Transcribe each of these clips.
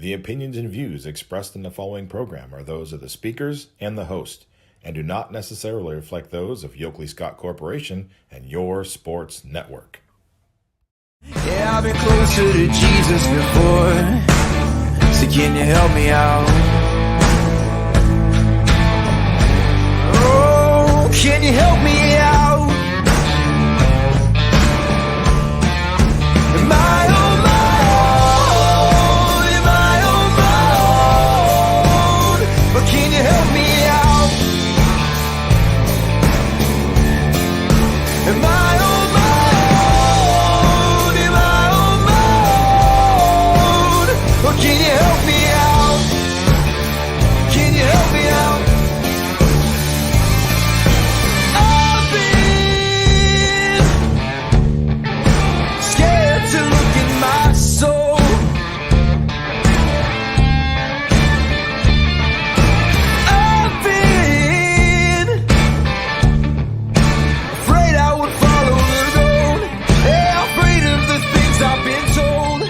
The opinions and views expressed in the following program are those of the speakers and the host, and do not necessarily reflect those of Yoakley Scott Corporation and your sports network. Yeah, I've been closer to Jesus before, so can you help me out? Oh, can you help me out? Am I on my own? Am I on my own? But can you help me out? Am I on my own? Am I on my own? Or can you help me out? Can you help me out? I've been scared to look in my soul. I've been afraid I would follow the road. Yeah, afraid of the things I've been told.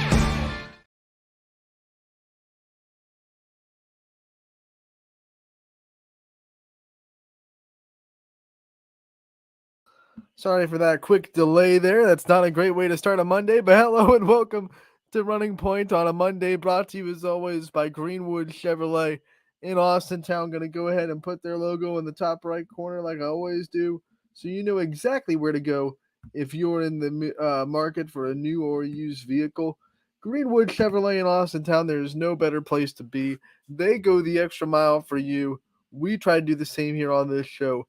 Sorry for that quick delay there. That's not a great way to start a Monday, but hello and welcome to Running Point on a Monday, brought to you as always by Greenwood Chevrolet in Austin Town. Going to go ahead and put their logo in the top right corner like I always do, so you know exactly where to go if you're in the market for a new or used vehicle. Greenwood Chevrolet in Austin Town, there's no better place to be. They go the extra mile for you. We try to do the same here on this show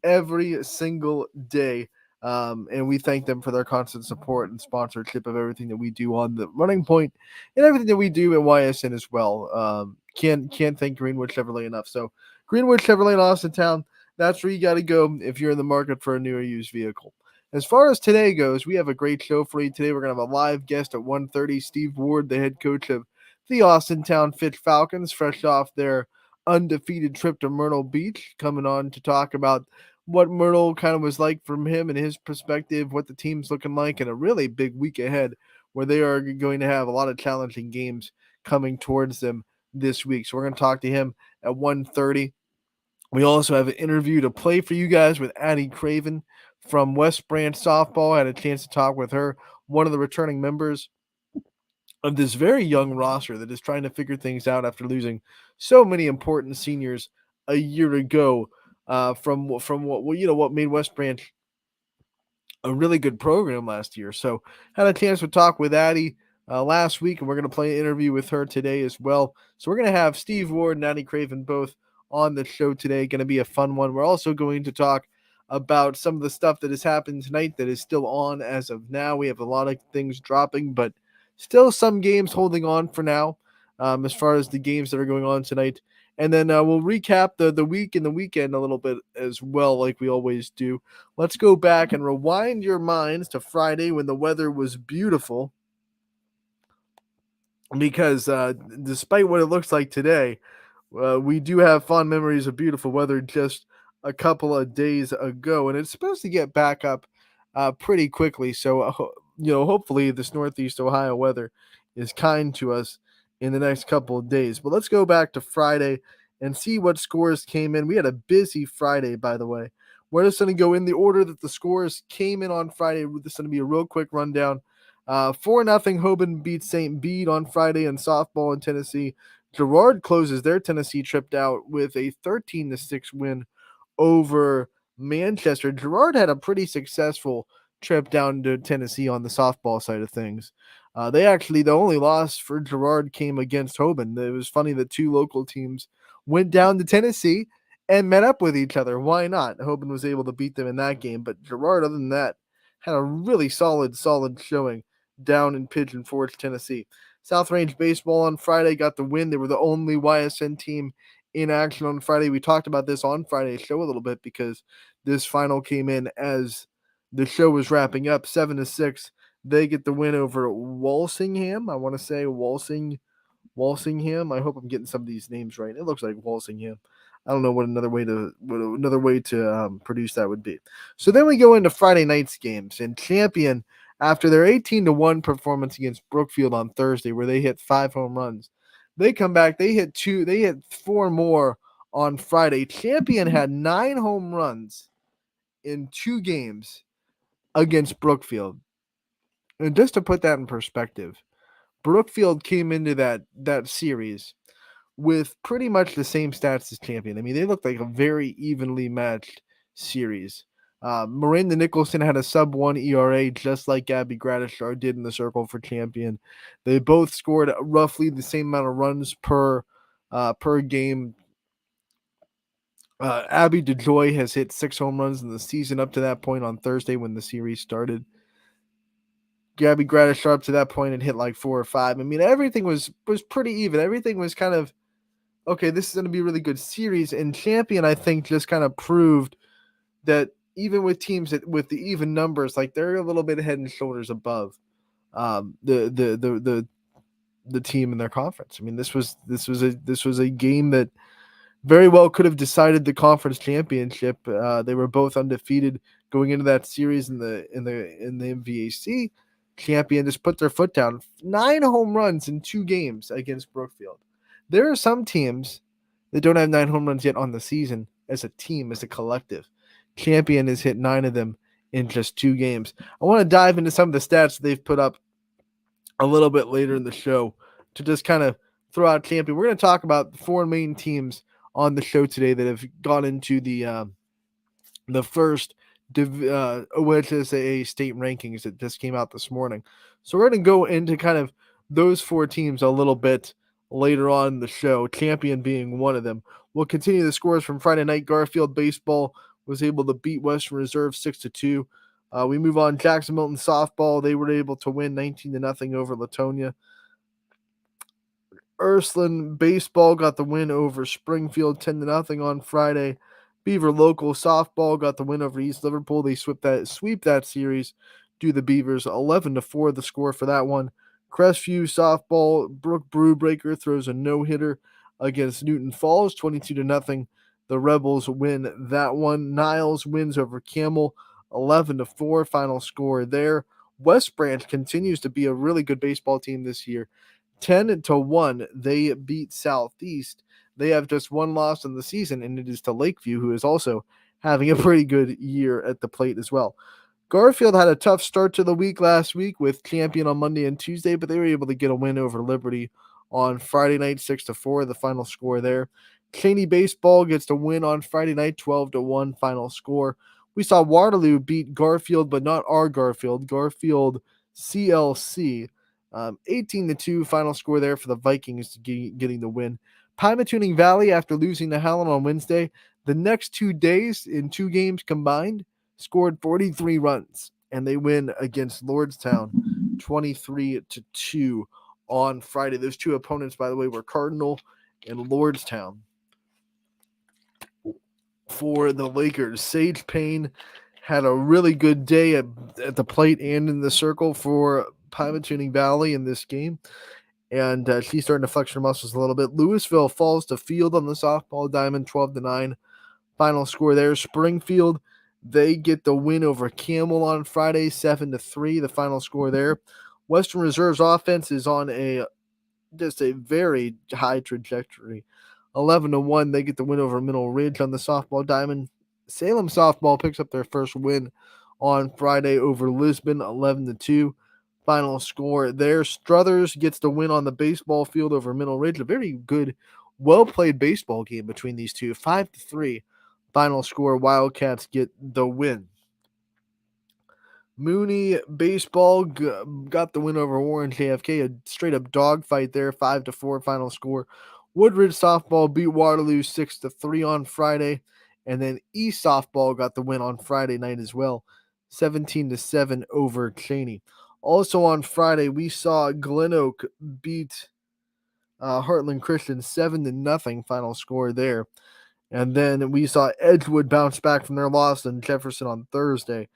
every single day. And we thank them for their constant support and sponsorship of everything that we do on the Running Point and everything that we do at YSN as well. Can't thank Greenwood Chevrolet enough. So Greenwood Chevrolet in Austin Town, that's where you got to go if you're in the market for a new or used vehicle. As far as today goes, we have a great show for you today. We're going to have a live guest at 1:30, Steve Ward, the head coach of the Austin Town Fit Falcons, fresh off their undefeated trip to Myrtle Beach, coming on to talk about what Myrtle kind of was like from him and his perspective, what the team's looking like, and a really big week ahead where they are going to have a lot of challenging games coming towards them this week. So we're going to talk to him at 1:30. We also have an interview to play for you guys with Addie Craven from West Branch Softball. I had a chance to talk with her, one of the returning members of this very young roster that is trying to figure things out after losing so many important seniors a year ago. From what made West Branch a really good program last year. So had a chance to talk with Addie last week, and we're going to play an interview with her today as well. So we're going to have Steve Ward and Addie Craven both on the show today. Going to be a fun one. We're also going to talk about some of the stuff that has happened tonight that is still on as of now. We have a lot of things dropping, but still some games holding on for now as far as the games that are going on tonight. And then we'll recap the week and the weekend a little bit as well, like we always do. Let's go back and rewind your minds to Friday when the weather was beautiful. Because despite what it looks like today, we do have fond memories of beautiful weather just a couple of days ago. And it's supposed to get back up pretty quickly. So, hopefully this Northeast Ohio weather is kind to us in the next couple of days. But let's go back to Friday and see what scores came in. We had a busy Friday, by the way. We're just going to go in the order that the scores came in on Friday. This is going to be a real quick rundown. 4-0 Hoban beats St. Bede on Friday in softball in Tennessee. Girard closes their Tennessee trip out with a 13-6 win over Manchester. Girard had a pretty successful trip down to Tennessee on the softball side of things. The only loss for Girard came against Hoban. It was funny that two local teams went down to Tennessee and met up with each other. Why not? Hoban was able to beat them in that game, but Girard, other than that, had a really solid showing down in Pigeon Forge, Tennessee. South Range Baseball on Friday got the win. They were the only YSN team in action on Friday. We talked about this on Friday's show a little bit because this final came in as the show was wrapping up, 7-6. They get the win over Walsingham. I want to say Walsingham. I hope I'm getting some of these names right. It looks like Walsingham. I don't know what another way to produce that would be. So then we go into Friday night's games, and Champion, after their 18-1 performance against Brookfield on Thursday, where they hit 5 home runs, They come back. They hit four more on Friday. Champion had 9 home runs in 2 games against Brookfield. And just to put that in perspective, Brookfield came into that series with pretty much the same stats as Champion. I mean, they looked like a very evenly matched series. Miranda Nicholson had a sub-1 ERA, just like Gabby Gratishar did in the circle for Champion. They both scored roughly the same amount of runs per game. Abby DeJoy has hit 6 home runs in the season up to that point on Thursday when the series started. Gabby Gratishar up to that point had hit like 4 or 5. I mean, everything was pretty even. Everything was kind of okay, this is going to be a really good series. And Champion, I think, just kind of proved that even with teams with the even numbers, like they're a little bit head and shoulders above the team in their conference. I mean, this was a game that very well could have decided the conference championship. They were both undefeated going into that series in the MVAC. Champion just put their foot down. 9 home runs in 2 games against Brookfield. There are some teams that don't have 9 home runs yet on the season as a team, as a collective. Champion has hit 9 of them in just 2 games. I want to dive into some of the stats they've put up a little bit later in the show to just kind of throw out Champion. We're going to talk about the 4 main teams on the show today that have gone into the first OHSAA state rankings that just came out this morning. So we're going to go into kind of those 4 teams a little bit later on in the show, Champion being one of them. We'll continue the scores from Friday night. Garfield baseball was able to beat Western Reserve 6-2. We move on. Jackson Milton softball, they were able to win 19-0 over Latonia. Ursuline baseball got the win over Springfield 10-0 on Friday. Beaver local softball got the win over East Liverpool. They sweep that series to the Beavers 11-4 the score for that one. Crestview softball, Brooke Brewbreaker throws a no-hitter against Newton Falls 22-0. The Rebels win that one. Niles wins over Camel 11-4 final score there. West Branch continues to be a really good baseball team this year. 10-1, they beat Southeast. They have just 1 loss in the season, and it is to Lakeview, who is also having a pretty good year at the plate as well. Garfield had a tough start to the week last week with Champion on Monday and Tuesday, but they were able to get a win over Liberty on Friday night, 6-4, the final score there. Cheney baseball gets the win on Friday night, 12-1 final score. We saw Waterloo beat Garfield, but not our Garfield CLC. 18-2 final score there for the Vikings getting the win. Pymatuning Valley, after losing to Howland on Wednesday, the next 2 days in 2 games combined, scored 43 runs, and they win against Lordstown 23-2 on Friday. Those 2 opponents, by the way, were Cardinal and Lordstown. For the Lakers, Sage Payne had a really good day at the plate and in the circle for Pymatuning Valley in this game, and she's starting to flex her muscles a little bit. Louisville falls to Field on the softball diamond, 12-9 final score there. Springfield, they get the win over Camel on Friday, 7-3 the final score there. Western Reserve's offense is on just a very high trajectory. 11-1, they get the win over Middle Ridge on the softball diamond. Salem softball picks up their first win on Friday over Lisbon, 11-2 final score there. Struthers gets the win on the baseball field over Middle Ridge. A very good, well-played baseball game between these two. 5-3 final score. Wildcats get the win. Mooney baseball got the win over Warren JFK. A straight-up dogfight there. 5-4 final score. Woodridge softball beat Waterloo 6-3 on Friday. And then East softball got the win on Friday night as well. 17-7 over Cheney. Also on Friday, we saw Glen Oak beat Heartland Christian 7-0 final score there. And then we saw Edgewood bounce back from their loss in Jefferson on Thursday,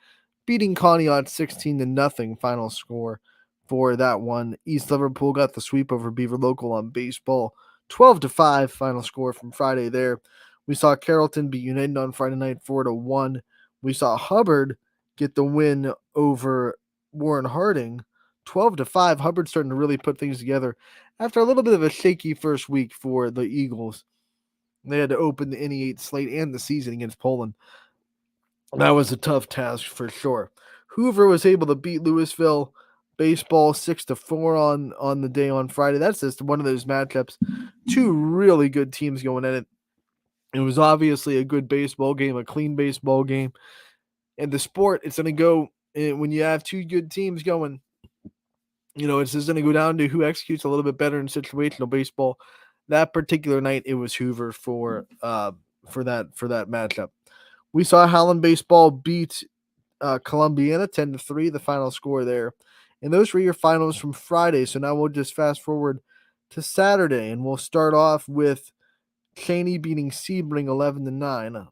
beating Conneaut 16-0 final score for that one. East Liverpool got the sweep over Beaver Local on baseball, 12-5 final score from Friday there. We saw Carrollton beat United on Friday night, 4-1. We saw Hubbard get the win over Warren Harding, 12-5. Hubbard's starting to really put things together after a little bit of a shaky first week for the Eagles. They had to open the NE8 slate and the season against Poland. That was a tough task for sure. Hoover was able to beat Louisville baseball 6-4 on the day on Friday. That's just one of those matchups. Two really good teams going at it. It was obviously a good baseball game, a clean baseball game. And the sport, it's going to go when you have two good teams going. It's just going to go down to who executes a little bit better in situational baseball. That particular night, it was Hoover for that matchup. We saw Howland baseball beat Columbiana 10-3, the final score there. And those were your finals from Friday. So now we'll just fast forward to Saturday, and we'll start off with Cheney beating Sebring 11-9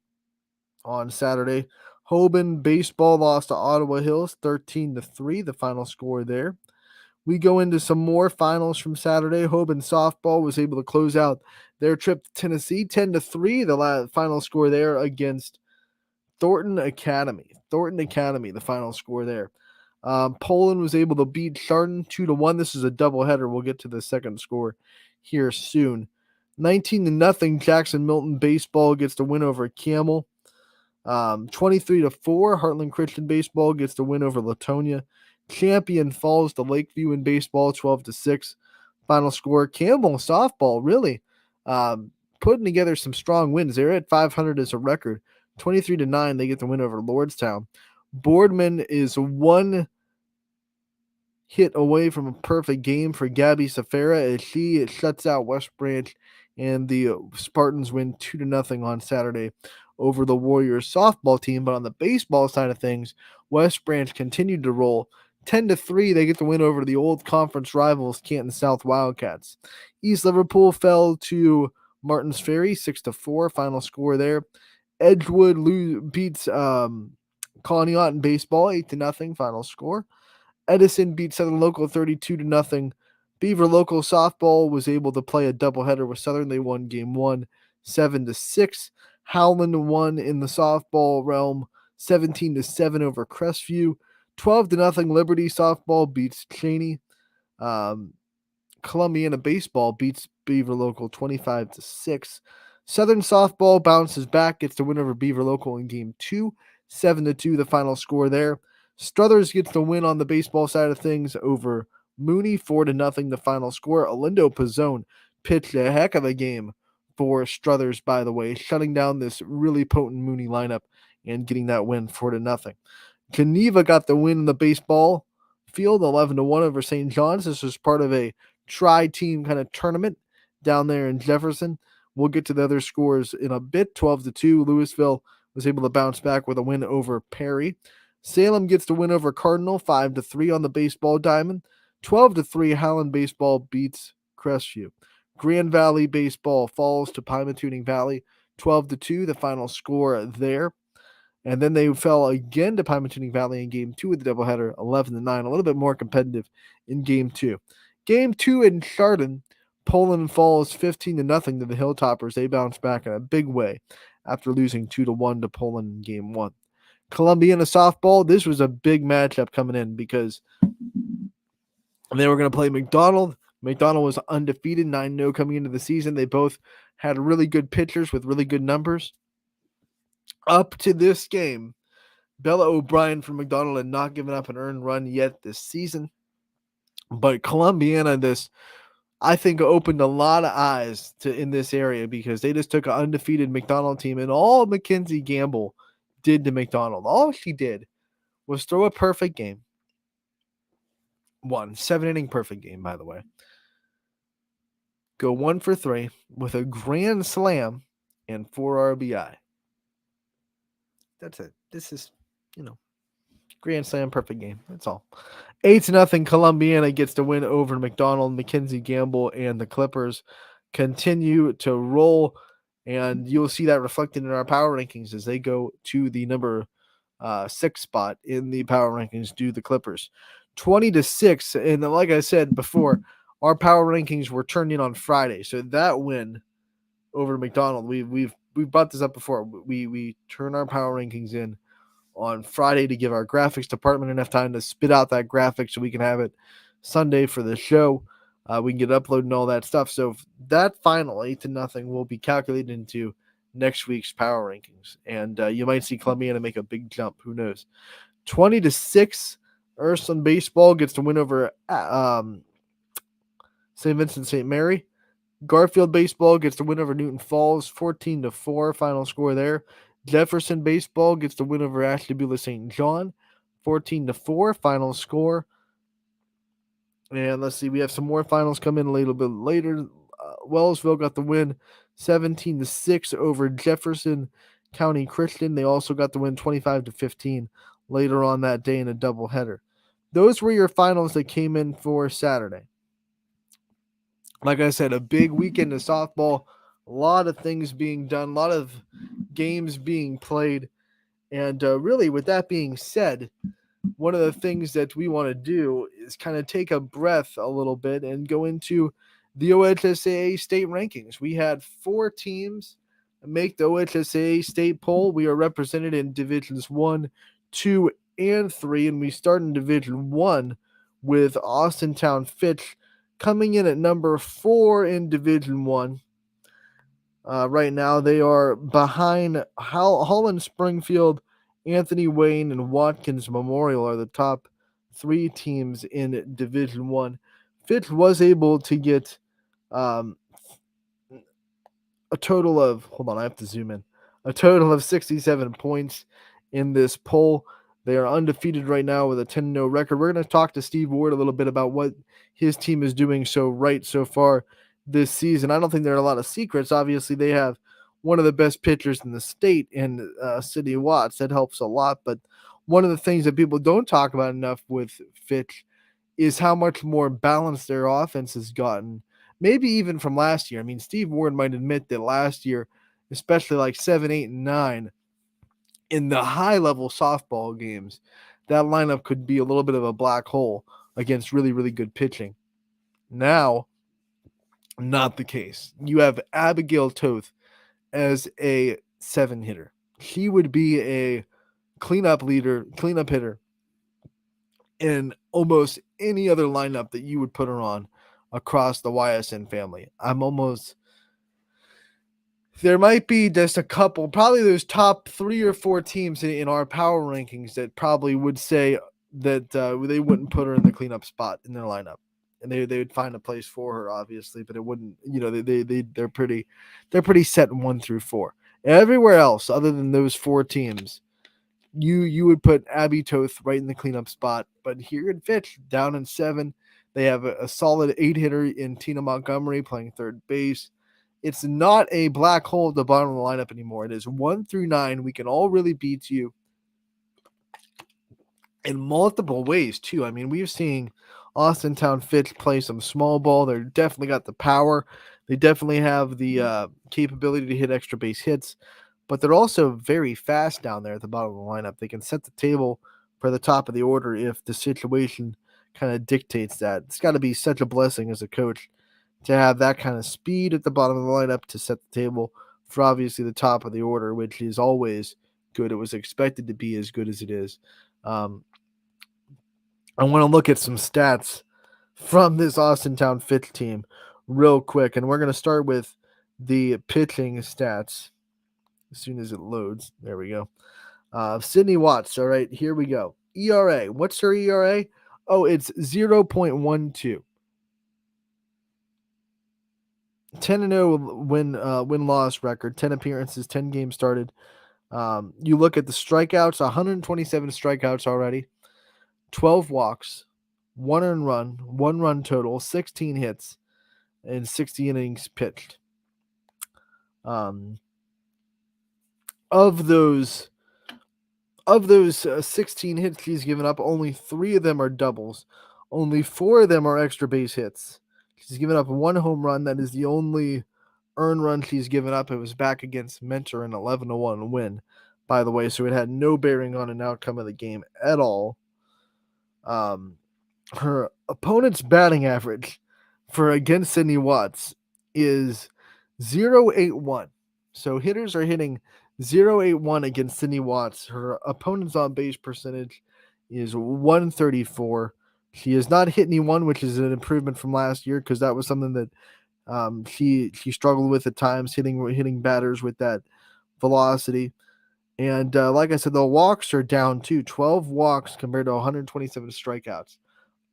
on Saturday. Hoban baseball lost to Ottawa Hills 13-3, the final score there. We go into some more finals from Saturday. Hoban softball was able to close out their trip to Tennessee 10-3, the final score there against Thornton Academy. The final score there. Poland was able to beat Chardon 2-1. This is a doubleheader. We'll get to the second score here soon. 19-0. Jackson Milton baseball gets the win over Camel. 23-4. Heartland Christian baseball gets the win over Latonia. Champion falls to Lakeview in baseball 12-6. Final score. Campbell softball really putting together some strong wins. They're at 500 as a record. 23-9. They get the win over Lordstown. Boardman is one hit away from a perfect game for Gabby Safara as she shuts out West Branch, and the Spartans win 2-0 on Saturday over the Warriors softball team. But on the baseball side of things, West Branch continued to roll. 10-3, they get the win over the old conference rivals, Canton South Wildcats. East Liverpool fell to Martins Ferry 6-4, final score there. Edgewood beats Conneaut in baseball 8-0, final score. Edison beat Southern Local 32-0. Beaver Local softball was able to play a doubleheader with Southern. They won game 1 7-6. Howland won in the softball realm 17-7 over Crestview. 12-0 Liberty softball beats Cheney. Columbiana baseball beats Beaver Local 25-6. Southern softball bounces back, gets the win over Beaver Local in game 2, 7-2, the final score there. Struthers gets the win on the baseball side of things over Mooney, 4-0, the final score. Alindo Pizzone pitched a heck of a game for Struthers, by the way, shutting down this really potent Mooney lineup and getting that win 4-0. Geneva got the win in the baseball field, 11-1 over St. John's. This was part of a tri-team kind of tournament down there in Jefferson. We'll get to the other scores in a bit. 12-2, Louisville was able to bounce back with a win over Perry. Salem gets the win over Cardinal, 5-3 on the baseball diamond. 12-3, Howland baseball beats Crestview. Grand Valley baseball falls to Pymatuning Valley, 12-2, the final score there. And then they fell again to Pymatuning Valley in game 2 of the doubleheader, 11-9, a little bit more competitive in game 2. Game 2 in Chardon, Poland falls 15-0 to the Hilltoppers. They bounce back in a big way after losing 2-1 to Poland in game 1. Columbiana softball, this was a big matchup coming in because they were going to play McDonald. McDonald was undefeated, 9-0 coming into the season. They both had really good pitchers with really good numbers. Up to this game, Bella O'Brien from McDonald had not given up an earned run yet this season. But Columbiana, I think, opened a lot of eyes in this area because they just took an undefeated McDonald team, and all Mackenzie Gamble did to McDonald, all she did was throw a perfect game. 7-inning perfect game, by the way. Go 1 for 3 with a grand slam and 4 RBI. That's it. This is, grand slam, perfect game. That's all. 8-0 Columbiana gets the win over McDonald. Mackenzie Gamble and the Clippers continue to roll, and you'll see that reflected in our power rankings as they go to the number 6 spot in the power rankings due the Clippers. 20-6, and like I said before, our power rankings were turned in on Friday, so that win over McDonald, we've brought this up before. We turn our power rankings in on Friday to give our graphics department enough time to spit out that graphic so we can have it Sunday for the show. We can get uploaded and all that stuff. So that final 8-0 will be calculated into next week's power rankings, and you might see Columbiana make a big jump. Who knows? 20-6. Ursuline baseball gets the win over St. Vincent St. Mary. Garfield baseball gets the win over Newton Falls, 14-4. Final score there. Jefferson baseball gets the win over Ashtabula St. John, 14-4. Final score. And let's see, we have some more finals come in a little bit later. Wellsville got the win 17-6 over Jefferson County Christian. They also got the win 25-15 later on that day in a doubleheader. Those were your finals that came in for Saturday. Like I said, a big weekend of softball, a lot of things being done, a lot of games being played. And really, with that being said, one of the things that we want to do is kind of take a breath a little bit and go into the OHSAA state rankings. We had 4 teams make the OHSAA state poll. We are represented in divisions 1, 2, and 3, and we start in division 1 with Austintown Fitch coming in at number 4 in division 1. Right now they are behind Holland Springfield, Anthony Wayne, and Watkins Memorial are the top 3 teams in Division 1. Fitch was able to get a total of, hold on, I have to zoom in, a total of 67 points in this poll. They are undefeated right now with a 10-0 record. We're going to talk to Steve Ward a little bit about what his team is doing so far this season. I don't think there are a lot of secrets. Obviously, they have one of the best pitchers in the state in Sidney Watts. That helps a lot. But one of the things that people don't talk about enough with Fitch is how much more balanced their offense has gotten, maybe even from last year. I mean, Steve Ward might admit that last year, especially like 7, 8, and 9, in the high-level softball games, that lineup could be a little bit of a black hole against really, really good pitching. Now, not the case. You have Abigail Toth as a 7-hitter. She would be a cleanup hitter in almost any other lineup that you would put her on across the YSN family. There might be just a couple, probably those top 3 or 4 teams in our power rankings that probably would say that they wouldn't put her in the cleanup spot in their lineup. And they would find a place for her, obviously, but it wouldn't, they're pretty set in 1 through 4. Everywhere else, other than those 4 teams, you would put Abby Toth right in the cleanup spot. But here in Fitch, down in 7, they have a solid 8-hitter in Tina Montgomery playing third base. It's not a black hole at the bottom of the lineup anymore. It is 1 through 9. We can all really beat you in multiple ways, too. I mean, we've seen Austintown Fitch play some small ball. They're definitely got the power. They definitely have the capability to hit extra base hits, but they're also very fast down there at the bottom of the lineup. They can set the table for the top of the order if the situation kind of dictates that. It's got to be such a blessing as a coach to have that kind of speed at the bottom of the lineup to set the table for obviously the top of the order, which is always good. It was expected to be as good as it is. I want to look at some stats from this Austintown Fitch team real quick, and we're going to start with the pitching stats as soon as it loads. There we go. Sidney Watts. All right, here we go. ERA. What's her ERA? Oh, it's 0.12. 10-0 win-loss record, 10 appearances, 10 games started. You look at the strikeouts, 127 strikeouts already, 12 walks, 1 earned run, 1 run total, 16 hits, and 60 innings pitched. Of those 16 hits she's given up, only 3 of them are doubles. Only 4 of them are extra base hits. She's given up 1 home run. That is the only earned run she's given up. It was back against Mentor, an 11-1 win, by the way, so it had no bearing on an outcome of the game at all. Her opponent's batting average for against Sidney Watts is 0.81. So hitters are hitting 0.81 against Sidney Watts. Her opponent's on base percentage is 134. She has not hit anyone, which is an improvement from last year because that was something that she struggled with at times, hitting batters with that velocity. And like I said, the walks are down too. 12 walks compared to 127 strikeouts.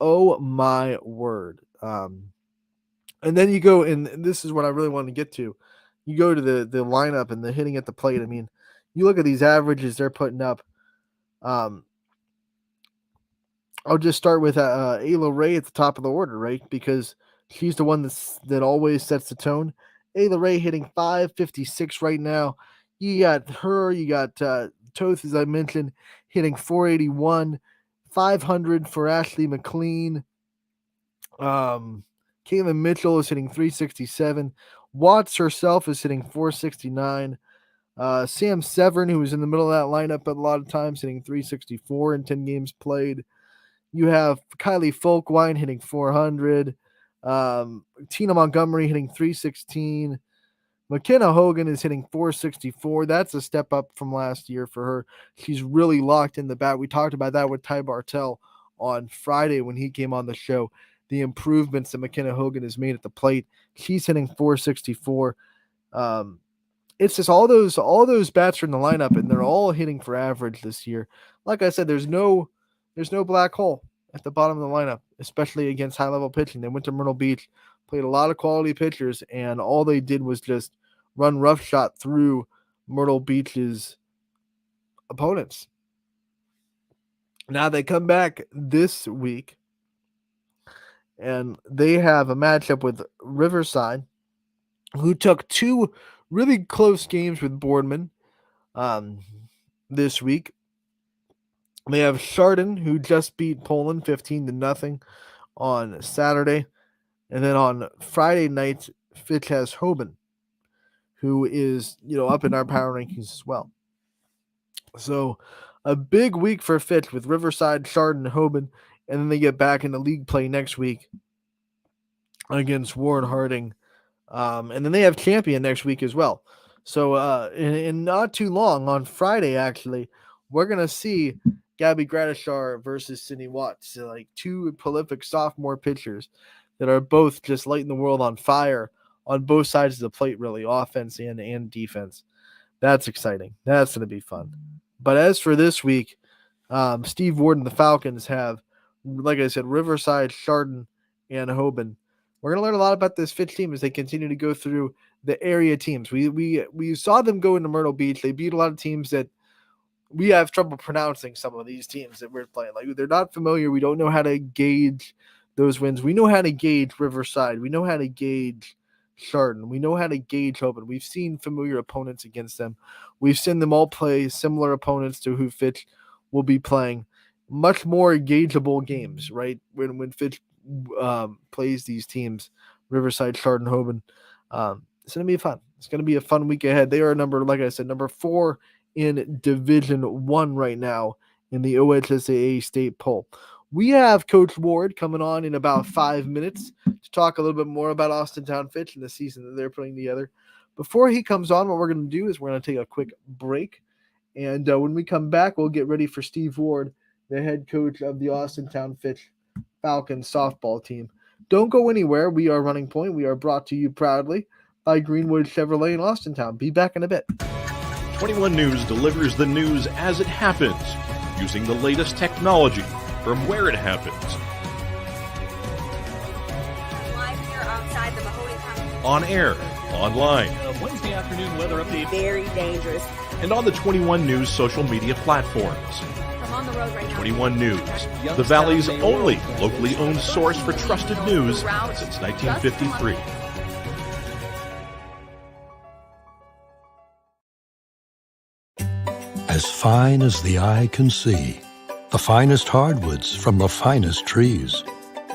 Oh my word. And then you go, and this is what I really want to get to. You go to the lineup and the hitting at the plate. I mean, you look at these averages they're putting up. I'll just start with Ayla Ray at the top of the order, right? Because she's the one that always sets the tone. Ayla Ray hitting 556 right now. You got her. You got Toth, as I mentioned, hitting 481, 500 for Ashley McLean. Caitlin Mitchell is hitting 367. Watts herself is hitting 469. Sam Severn, who was in the middle of that lineup a lot of times, hitting 364 in 10 games played. You have Kylie Folkwine hitting 400. Tina Montgomery hitting 316. McKenna Hogan is hitting 464. That's a step up from last year for her. She's really locked in the bat. We talked about that with Ty Bartell on Friday when he came on the show. The improvements that McKenna Hogan has made at the plate. She's hitting 464. It's just all those bats are in the lineup, and they're all hitting for average this year. Like I said, there's no black hole at the bottom of the lineup, especially against high-level pitching. They went to Myrtle Beach, played a lot of quality pitchers, and all they did was just run roughshod through Myrtle Beach's opponents. Now they come back this week, and they have a matchup with Riverside, who took two really close games with Boardman this week. They have Chardon, who just beat Poland 15-0 on Saturday. And then on Friday night, Fitch has Hoban, who is, up in our power rankings as well. So a big week for Fitch with Riverside, Chardon, Hoban, and then they get back into league play next week against Warren Harding. And then they have Champion next week as well. So in not too long, on Friday actually, we're going to see Gabby Gradishar versus Sydney Watts. So like two prolific sophomore pitchers that are both just lighting the world on fire on both sides of the plate, really, offense and defense. That's exciting. That's going to be fun. But as for this week, Steve Ward and the Falcons have, like I said, Riverside, Chardon, and Hoban. We're going to learn a lot about this Fitch team as they continue to go through the area teams. We saw them go into Myrtle Beach. They beat a lot of teams that we have trouble pronouncing. Some of these teams that we're playing, like, they're not familiar. We don't know how to gauge those wins. We know how to gauge Riverside. We know how to gauge Chardon. We know how to gauge Hoban. We've seen familiar opponents against them. We've seen them all play similar opponents to who Fitch will be playing. Much more gaugeable games, right? When Fitch plays these teams, Riverside, Chardon, Hoban. It's going to be fun. It's going to be a fun week ahead. They are number 4 in Division 1 right now in the OHSAA state poll. We have Coach Ward coming on in about 5 minutes to talk a little bit more about Austintown Fitch and the season that they're putting together. Before he comes on, what we're going to do is we're going to take a quick break. And when we come back, we'll get ready for Steve Ward, the head coach of the Austintown Fitch Falcons softball team. Don't go anywhere. We are Running Point. We are brought to you proudly by Greenwood Chevrolet in Austintown. Be back in a bit. 21 News delivers the news as it happens, using the latest technology from where it happens. Live here outside the Mahoney County. On air, online, Wednesday afternoon weather update. Very dangerous. and on the 21 News social media platforms. I'm on the road right now. 21 News, the Valley's only locally owned source for trusted news since 1953. As fine as the eye can see, the finest hardwoods from the finest trees.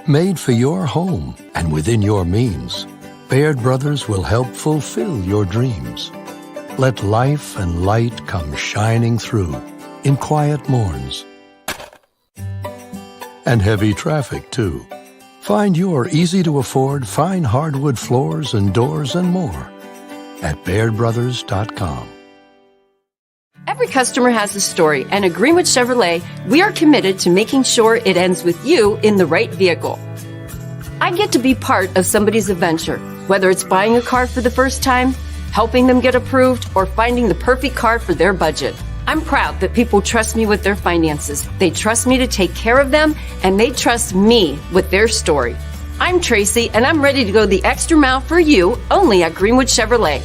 Made for your home and within your means, Baird Brothers will help fulfill your dreams. Let life and light come shining through in quiet morns. And heavy traffic, too. Find your easy-to-afford fine hardwood floors and doors and more at BairdBrothers.com. Every customer has a story, and at Greenwood Chevrolet, we are committed to making sure it ends with you in the right vehicle. I get to be part of somebody's adventure, whether it's buying a car for the first time, helping them get approved, or finding the perfect car for their budget. I'm proud that people trust me with their finances. They trust me to take care of them, and they trust me with their story. I'm Tracy, and I'm ready to go the extra mile for you, only at Greenwood Chevrolet.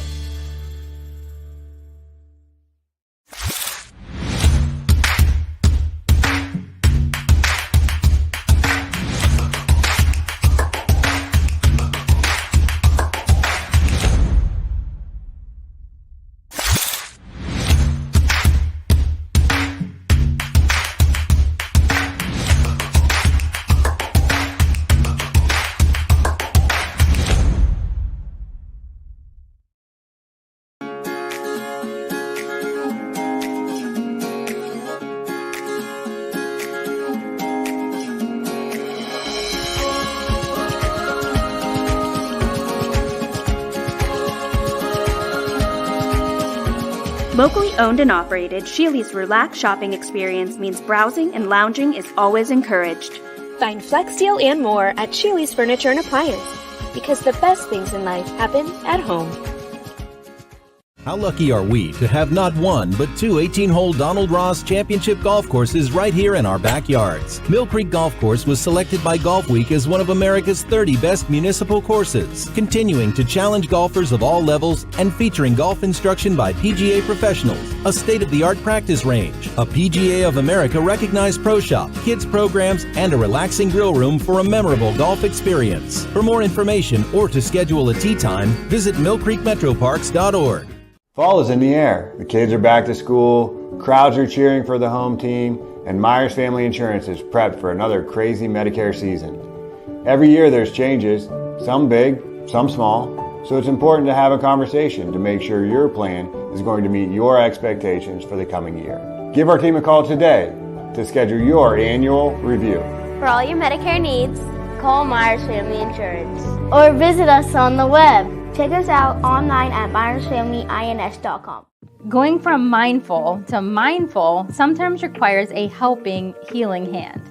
Locally owned and operated, Sheely's relaxed shopping experience means browsing and lounging is always encouraged. Find Flex Deal and more at Sheely's Furniture and Appliance, because the best things in life happen at home. How lucky are we to have not one, but two 18-hole Donald Ross Championship golf courses right here in our backyards. Mill Creek Golf Course was selected by Golf Week as one of America's 30 best municipal courses, continuing to challenge golfers of all levels and featuring golf instruction by PGA professionals, a state-of-the-art practice range, a PGA of America recognized pro shop, kids programs, and a relaxing grill room for a memorable golf experience. For more information or to schedule a tee time, visit millcreekmetroparks.org. Fall is in the air. The kids are back to school, crowds are cheering for the home team, and Myers Family Insurance is prepped for another crazy Medicare season. Every year there's changes, some big, some small, so it's important to have a conversation to make sure your plan is going to meet your expectations for the coming year. Give our team a call today to schedule your annual review. For all your Medicare needs, call Myers Family Insurance or visit us on the web. Check us out online at myersfamilyins.com. Going from mindful to mindful sometimes requires a helping, healing hand.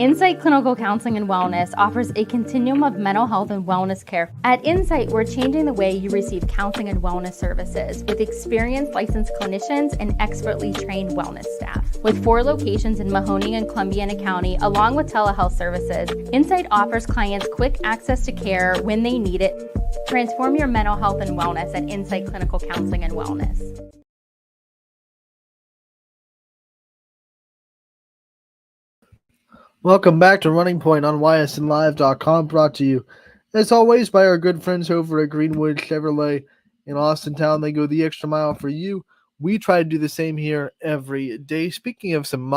Insight Clinical Counseling and Wellness offers a continuum of mental health and wellness care. At Insight, we're changing the way you receive counseling and wellness services with experienced licensed clinicians and expertly trained wellness staff. With 4 locations in Mahoning and Columbiana County, along with telehealth services, Insight offers clients quick access to care when they need it. Transform your mental health and wellness at Insight Clinical Counseling and Wellness. Welcome back to Running Point on ysnlive.com, brought to you, as always, by our good friends over at Greenwood Chevrolet in Austintown. They go the extra mile for you. We try to do the same here every day. Speaking of some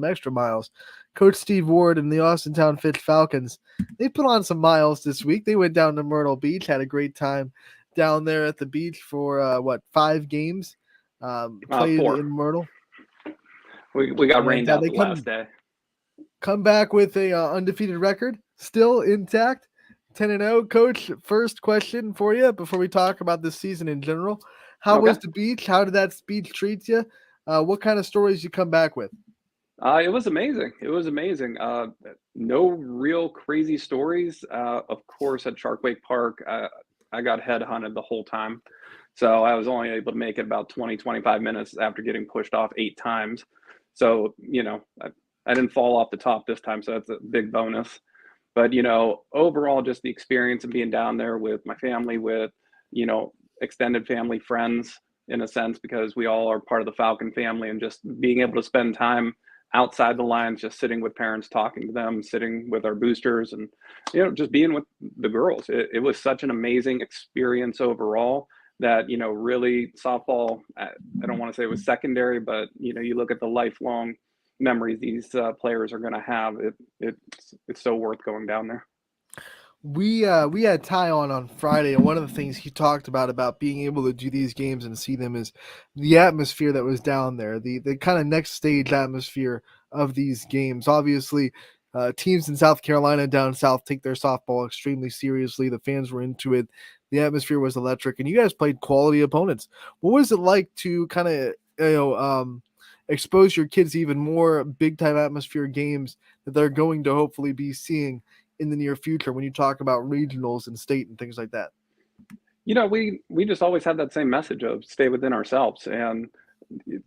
extra miles, Coach Steve Ward and the Austintown Fitch Falcons, they put on some miles this week. They went down to Myrtle Beach, had a great time down there at the beach for, 5 games played 4. in Myrtle. We got rained out the last day. Come back with a undefeated record, still intact, 10-0. Coach, first question for you before we talk about this season in general. How was the beach? How did that beach treat you? What kind of stories you come back with? It was amazing. No real crazy stories. Of course, at Sharkwake Park, I got headhunted the whole time. So I was only able to make it about 20, 25 minutes after getting pushed off 8 times. So, I didn't fall off the top this time, so that's a big bonus. But, overall, just the experience of being down there with my family, with, extended family, friends, in a sense, because we all are part of the Falcon family, and just being able to spend time outside the lines, just sitting with parents, talking to them, sitting with our boosters, and, just being with the girls. It was such an amazing experience overall that, really softball, I don't want to say it was secondary, but, you look at the lifelong memories these players are going to have. It's so worth going down there. We had Ty on Friday, and one of the things he talked about being able to do these games and see them is the atmosphere that was down there, the kind of next stage atmosphere of these games. Obviously, teams in South Carolina down south take their softball extremely seriously. The fans were into it. The atmosphere was electric, and you guys played quality opponents. What was it like to kind of expose your kids to even more big time atmosphere games that they're going to hopefully be seeing in the near future when you talk about regionals and state and things like that? We just always have that same message of stay within ourselves, and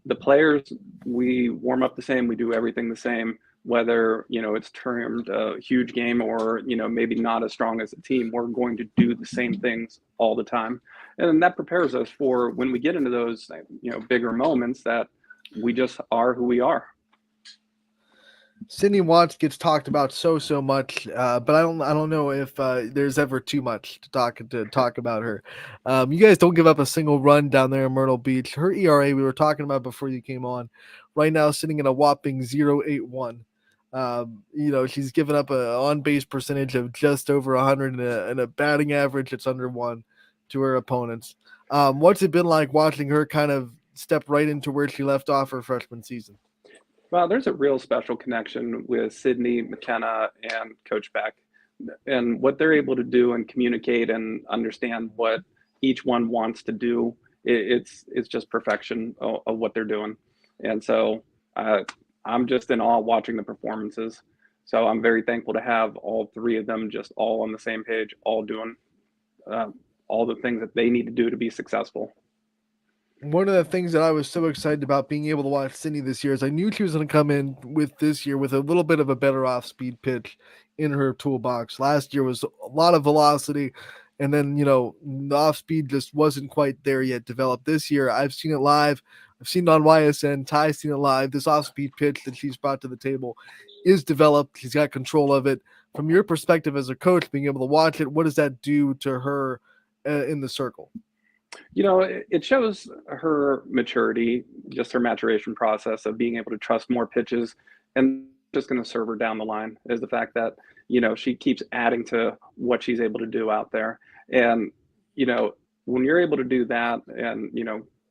the players, we warm up the same, we do everything the same, whether it's termed a huge game or maybe not as strong as a team. We're going to do the same things all the time, and that prepares us for when we get into those bigger moments that we just are who we are. Sydney Watts gets talked about so much, but I don't know if there's ever too much to talk about her. You guys don't give up a single run down there in Myrtle Beach. Her ERA we were talking about before you came on, right now sitting at a whopping 0.81. She's given up a on base percentage of just over 100 and a batting average that's under 1 to her opponents. What's it been like watching her kind of step right into where she left off her freshman season? Well, there's a real special connection with Sydney, McKenna, and Coach Beck, and what they're able to do and communicate and understand what each one wants to do. It's just perfection of what they're doing, and so I'm just in awe watching the performances. So I'm very thankful to have all three of them just all on the same page, all doing all the things that they need to do to be successful. One of the things that I was so excited about being able to watch Sydney this year is I knew she was going to come in with this year with a little bit of a better off-speed pitch in her toolbox. Last year was a lot of velocity, and then, the off-speed just wasn't quite there yet developed. This year, I've seen it live. I've seen it on YSN. Ty's seen it live. This off-speed pitch that she's brought to the table is developed. She's got control of it. From your perspective as a coach, being able to watch it, what does that do to her in the circle? It shows her maturity, just her maturation process of being able to trust more pitches, and just going to serve her down the line is the fact that, she keeps adding to what she's able to do out there. And, when you're able to do that and,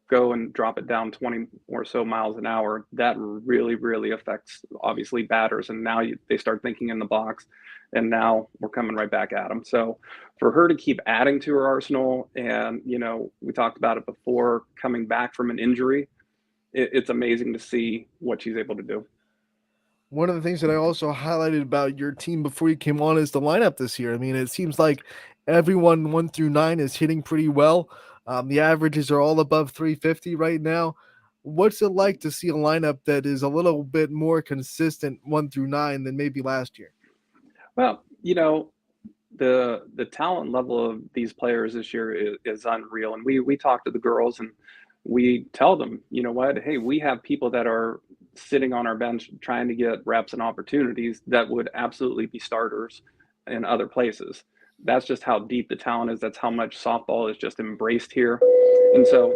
go and drop it down 20 or so miles an hour, that really, really affects obviously batters. And now they start thinking in the box, and now we're coming right back at them. So for her to keep adding to her arsenal, and, we talked about it before, coming back from an injury, it's amazing to see what she's able to do. One of the things that I also highlighted about your team before you came on is the lineup this year. I mean, it seems like everyone 1 through 9 is hitting pretty well. The averages are all above 350 right now. What's it like to see a lineup that is a little bit more consistent 1 through 9 than maybe last year? Well, the talent level of these players this year is unreal. And we talk to the girls and we tell them, hey, we have people that are sitting on our bench trying to get reps and opportunities that would absolutely be starters in other places. That's just how deep the talent is. That's how much softball is just embraced here. And so,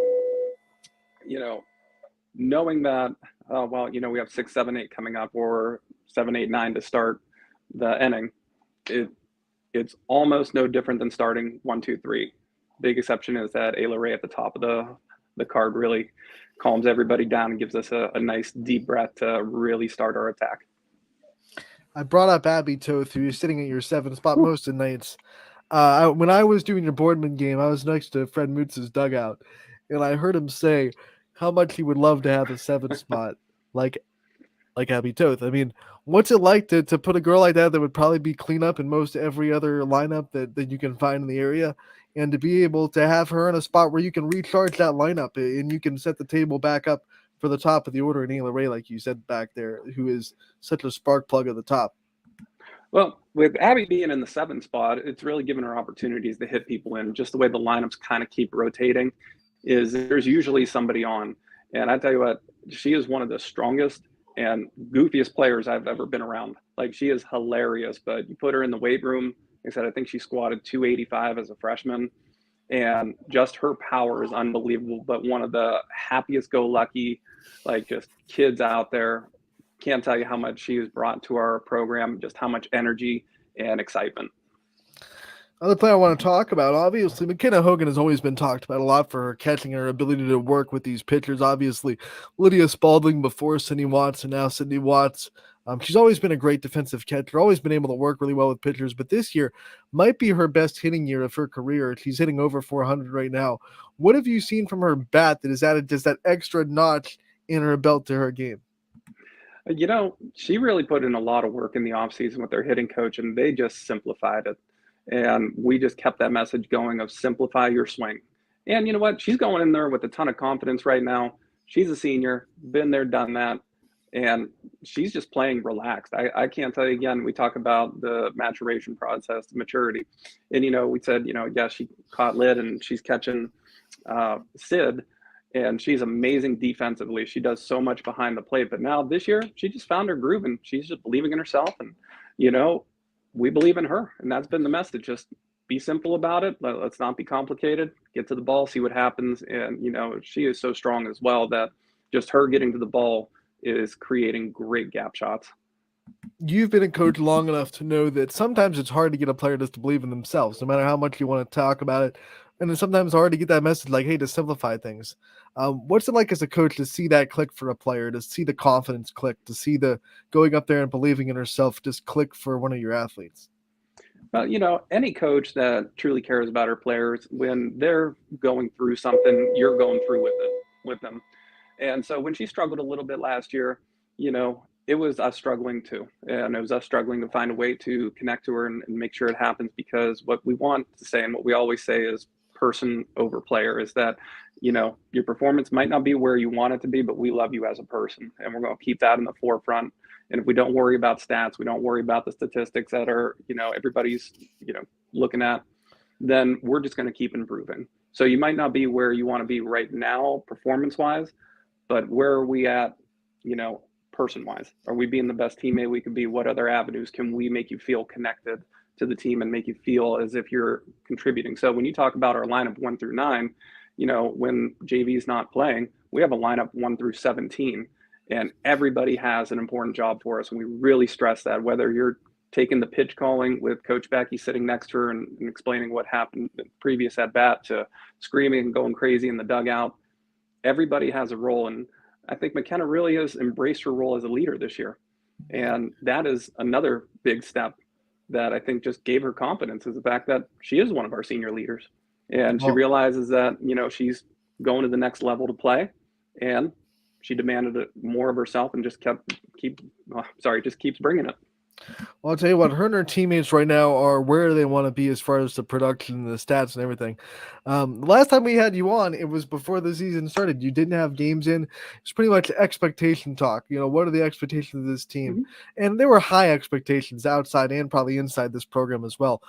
knowing that, we have 6, 7, 8 coming up, or 7, 8, 9 to start the inning, it's almost no different than starting 1, 2, 3. Big exception is that Ayla Ray at the top of the card really calms everybody down and gives us a nice deep breath to really start our attack. I brought up Abby Toth, who is sitting at your 7th spot most of the nights. When I was doing your Boardman game, I was next to Fred Mootz's dugout, and I heard him say how much he would love to have a 7th spot like Abby Toth. I mean, what's it like to put a girl like that would probably be cleanup in most every other lineup that you can find in the area, and to be able to have her in a spot where you can recharge that lineup and you can set the table back up for the top of the order in Ayla Ray, like you said back there, who is such a spark plug at the top? Well, with Abby being in the 7th spot, it's really given her opportunities to hit people in. Just the way the lineups kind of keep rotating is there's usually somebody on. And I tell you what, she is one of the strongest and goofiest players I've ever been around. Like, she is hilarious, but you put her in the weight room. Like I said, I think she squatted 285 as a freshman, and just her power is unbelievable. But one of the happiest go lucky, just kids out there. Can't tell you how much she has brought to our program, just how much energy and excitement. Other player I want to talk about, obviously, McKenna Hogan has always been talked about a lot for her catching and her ability to work with these pitchers. Obviously, Lydia Spalding before Sydney Watts, and now Sydney Watts. She's always been a great defensive catcher, always been able to work really well with pitchers, but this year might be her best hitting year of her career. She's hitting over 400 right now. What have you seen from her bat that has added just that extra notch in her belt to her game? She really put in a lot of work in the offseason with their hitting coach, and they just simplified it. And we just kept that message going of simplify your swing. And you know what? She's going in there with a ton of confidence right now. She's a senior, been there, done that. And she's just playing relaxed. I can't tell you again, we talk about the maturation process, the maturity. And, we said, yes, she caught lid and she's catching Sid, and she's amazing defensively. She does so much behind the plate. But now this year, she just found her groove and she's just believing in herself. And, we believe in her. And that's been the message. Just be simple about it. Let's not be complicated. Get to the ball, see what happens. And, she is so strong as well that just her getting to the ball is creating great gap shots. You've been a coach long enough to know that sometimes it's hard to get a player just to believe in themselves, no matter how much you want to talk about it. And it's sometimes hard to get that message like, hey, to simplify things. What's it like as a coach to see that click for a player, to see the confidence click, to see the going up there and believing in herself just click for one of your athletes? Well, any coach that truly cares about her players, when they're going through something, you're going through with them. And so when she struggled a little bit last year, it was us struggling too. And it was us struggling to find a way to connect to her and make sure it happens, because what we want to say and what we always say is person over player is that, your performance might not be where you want it to be, but we love you as a person. And we're going to keep that in the forefront. And if we don't worry about stats, we don't worry about the statistics that are, everybody's, looking at, then we're just going to keep improving. So you might not be where you want to be right now, performance wise, but where are we at, person wise? Are we being the best teammate we can be? What other avenues can we make you feel connected to the team and make you feel as if you're contributing? So when you talk about our lineup 1 through 9, when JV is not playing, we have a lineup 1 through 17, and everybody has an important job for us. And we really stress that, whether you're taking the pitch calling with Coach Becky sitting next to her and explaining what happened the previous at bat, to screaming and going crazy in the dugout, everybody has a role. And I think McKenna really has embraced her role as a leader this year. And that is another big step that I think just gave her confidence, is the fact that she is one of our senior leaders. And she realizes that, she's going to the next level to play. And she demanded it more of herself and just keeps bringing it. Well, I'll tell you what, her and her teammates right now are where they want to be as far as the production and the stats and everything. Last time we had you on, it was before the season started. You didn't have games in. It's pretty much expectation talk. What are the expectations of this team? Mm-hmm. And there were high expectations outside and probably inside this program as well.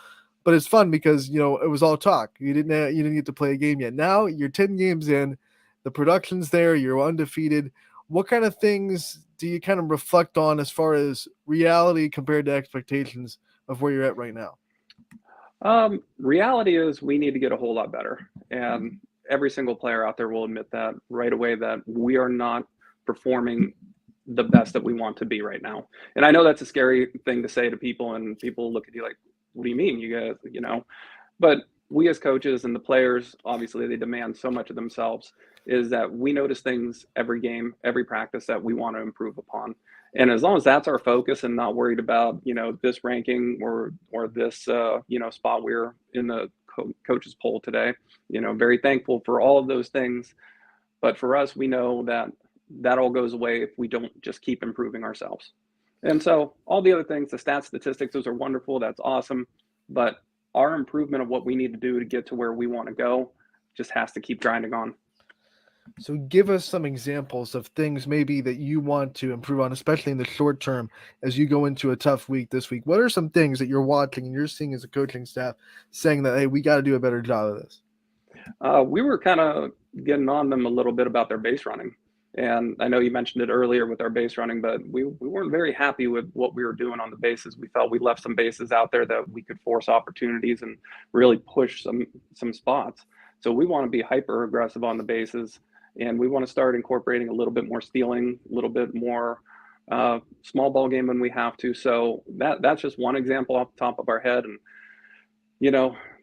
But it's fun because, it was all talk. You didn't get to play a game yet. Now you're 10 games in, the production's there, you're undefeated. What kind of things do you kind of reflect on as far as reality compared to expectations of where you're at right now? Reality is we need to get a whole lot better. And every single player out there will admit that right away, that we are not performing the best that we want to be right now. And I know that's a scary thing to say to people, and people look at you like, what do you mean, you guys, but we as coaches and the players, obviously they demand so much of themselves, is that we notice things every game, every practice that we want to improve upon. And as long as that's our focus and not worried about, this ranking or this, spot we're in the coaches poll today, very thankful for all of those things. But for us, we know that all goes away if we don't just keep improving ourselves. And so all the other things, the stats, statistics, those are wonderful. That's awesome. But our improvement of what we need to do to get to where we want to go just has to keep grinding on. So give us some examples of things maybe that you want to improve on, especially in the short term as you go into a tough week this week. What are some things that you're watching and you're seeing as a coaching staff saying that, hey, we got to do a better job of this? We were kind of getting on them a little bit about their base running. And I know you mentioned it earlier with our base running, but we weren't very happy with what we were doing on the bases. We felt we left some bases out there that we could force opportunities and really push some spots. So we want to be hyper aggressive on the bases, and we want to start incorporating a little bit more stealing, a little bit more small ball game when we have to. So that's just one example off the top of our head. And,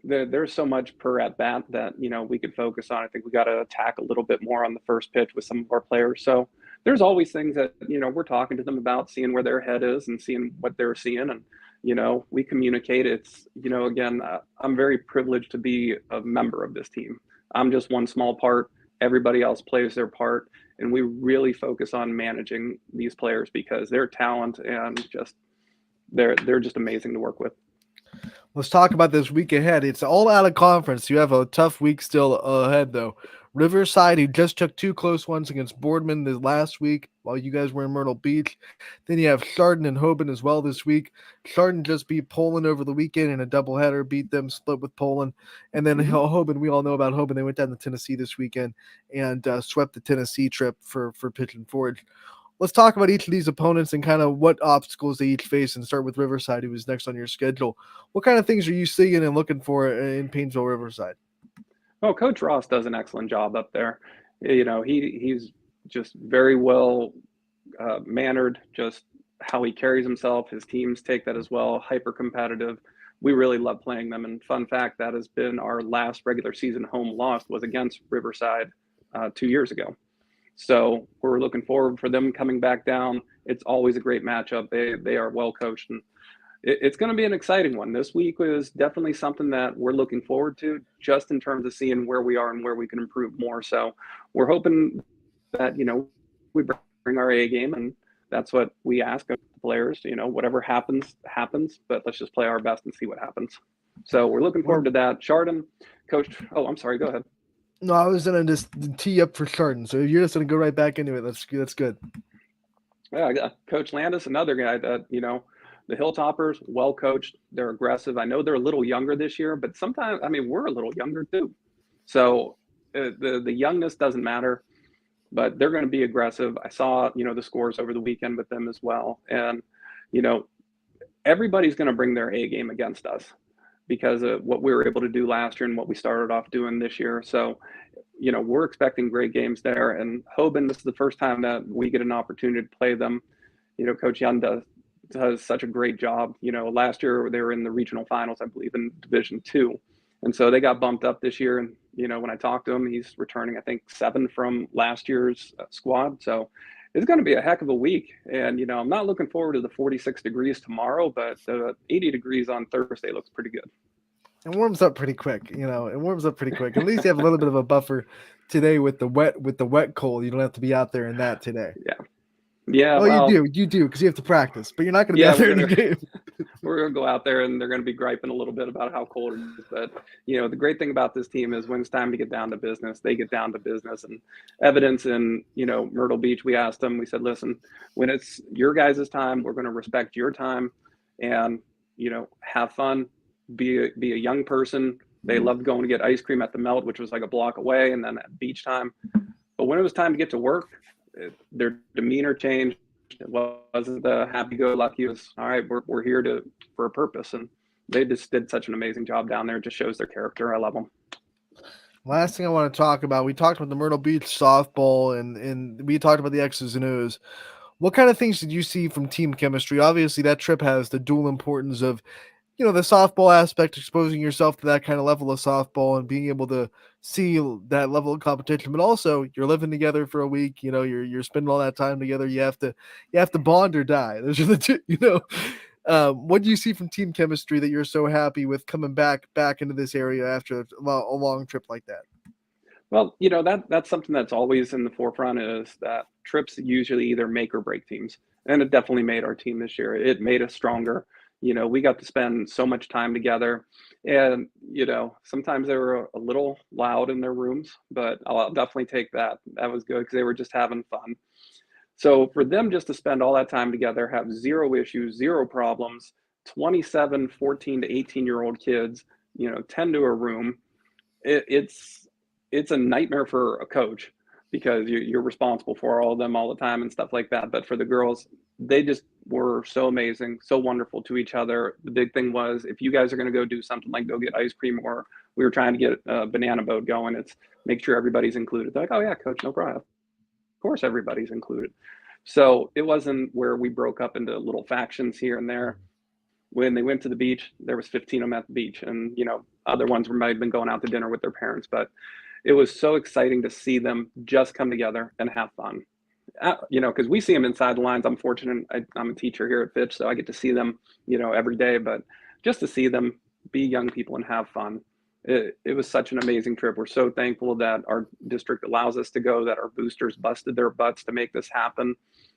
there's so much per at bat that, we could focus on. I think we got to attack a little bit more on the first pitch with some of our players. So there's always things that, we're talking to them about, seeing where their head is and seeing what they're seeing. And, we communicate. It's, again, I'm very privileged to be a member of this team. I'm just one small part. everybody else plays their part, and we really focus on managing these players because their talent and they're just amazing to work with. Let's talk about this week ahead. It's all out of conference. You have a tough week still ahead, though. Riverside, who just took 2 close ones against Boardman the last week while you guys were in Myrtle Beach. Then you have Chardon and Hoban as well this week. Chardon just beat Poland over the weekend in a doubleheader, beat them, split with Poland. And then Hoban, we all know about Hoban. They went down to Tennessee this weekend and swept the Tennessee trip for Pitch and Forge. Let's talk about each of these opponents and kind of what obstacles they each face, and start with Riverside, who is next on your schedule. What kind of things are you seeing and looking for in Painesville Riverside? Oh, Coach Ross does an excellent job up there. You know, he's just very well mannered, just how he carries himself. His teams take that as well, hyper competitive. We really love playing them. And fun fact, that has been our last regular season home loss was against Riverside 2 years ago. So we're looking forward for them coming back down. It's always a great matchup. They are well coached, and it's going to be an exciting one. This week is definitely something that we're looking forward to, just in terms of seeing where we are and where we can improve more. So we're hoping that, you know, we bring our A game, and that's what we ask of the players. You know, whatever happens, but let's just play our best and see what happens. So we're looking forward to that. Chardon, Coach. Oh, I'm sorry. Go ahead. No, I was going to just tee up for Chardon. So if you're just going to go right back into it, that's good. Yeah, Coach Landis, another guy that, you know, the Hilltoppers, well coached. They're aggressive. I know they're a little younger this year, but sometimes, I mean, we're a little younger too. So the youngness doesn't matter, but they're going to be aggressive. I saw, you know, the scores over the weekend with them as well. And, you know, everybody's going to bring their A game against us because of what we were able to do last year and what we started off doing this year. So, you know, we're expecting great games there. And Hoban, this is the first time that we get an opportunity to play them. You know, Coach Young does such a great job. You know, last year they were in the regional finals, I believe, in Division II. And so they got bumped up this year. And, you know, when I talked to him, he's returning, I think, 7 from last year's squad. So it's going to be a heck of a week. And, you know, I'm not looking forward to the 46 degrees tomorrow, but 80 degrees on Thursday looks pretty good. It warms up pretty quick, you know. It warms up pretty quick. At least you have a little bit of a buffer today with the wet cold. You don't have to be out there in that today. Yeah. Well, you do because you have to practice, but you're not going to be out there in the game. We're going to go out there and they're going to be griping a little bit about how cold it is. But, you know, the great thing about this team is when it's time to get down to business, they get down to business. And evidence in, you know, Myrtle Beach, we asked them, we said, listen, when it's your guys' time, we're going to respect your time and, you know, have fun, be a young person. They loved going to get ice cream at the Melt, which was like a block away, and then at beach time. But when it was time to get to work, their demeanor changed. It wasn't the happy-go-lucky. It was, all right, we're here for a purpose. And they just did such an amazing job down there. It just shows their character. I love them. Last thing I want to talk about, we talked about the Myrtle Beach softball, and we talked about the X's and O's. What kind of things did you see from team chemistry? Obviously, that trip has the dual importance of, you know, the softball aspect, exposing yourself to that kind of level of softball and being able to see that level of competition, but also you're living together for a week, you know, you're spending all that time together. You have to bond or die. Those are the two, you know. What do you see from team chemistry that you're so happy with coming back into this area after a long trip like that? Well, you know, that's something that's always in the forefront, is that trips usually either make or break teams. And it definitely made our team this year. It made us stronger. You know, we got to spend so much time together, and, you know, sometimes they were a little loud in their rooms, but I'll definitely take that. That was good because they were just having fun. So for them just to spend all that time together, have zero issues, zero problems, 27, 14 to 18-year-old kids, you know, 10 to a room, it's a nightmare for a coach because you're responsible for all of them all the time and stuff like that. But for the girls, they just were so amazing, so wonderful to each other. The big thing was, if you guys are going to go do something like go get ice cream, or we were trying to get a banana boat going, it's make sure everybody's included. They're like, oh yeah, coach, no problem. Of course, everybody's included. So it wasn't where we broke up into little factions here and there. When they went to the beach, there was 15 of them at the beach, and, you know, other ones might have been going out to dinner with their parents, but it was so exciting to see them just come together and have fun. You know, because we see them inside the lines. I'm fortunate. I'm a teacher here at Fitch, so I get to see them, you know, every day. But just to see them be young people and have fun, it was such an amazing trip. We're so thankful that our district allows us to go, that our boosters busted their butts to make this happen,